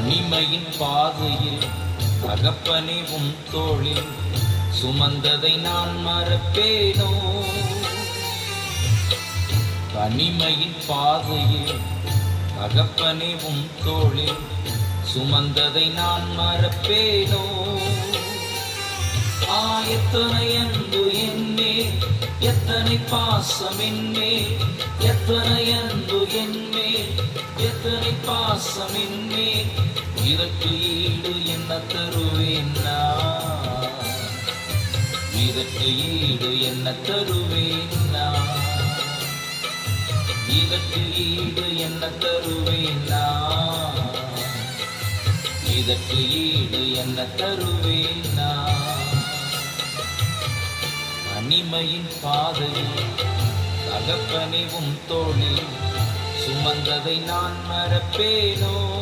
தனிமையின் பாதையில் தகப்பனே உம் தோளில் சுமந்ததை நான் மறப்பேனோ? தனிமையின் பாதையில் தகப்பனே உம் தோளில் சுமந்ததை நான் மறப்பேனோ? எத்தனை அன்பு என்னே, எத்தனை பாசம் என்னே, எத்தனை அன்பு என்னே, எத்தனை பாசம் என்னே, இதற்கு ஈடு என்ன தருவேன் நான்? இதற்கு ஈடு என்ன தருவேன் நான்? இதற்கு ஈடு என்ன தருவேன் நான்? இதற்கு ஈடு என்ன தருவேன் நான்? தனிமையின் பாதையில் தகப்பனே உம் தோளில் சுமந்ததை நான் மறப்பேனோ?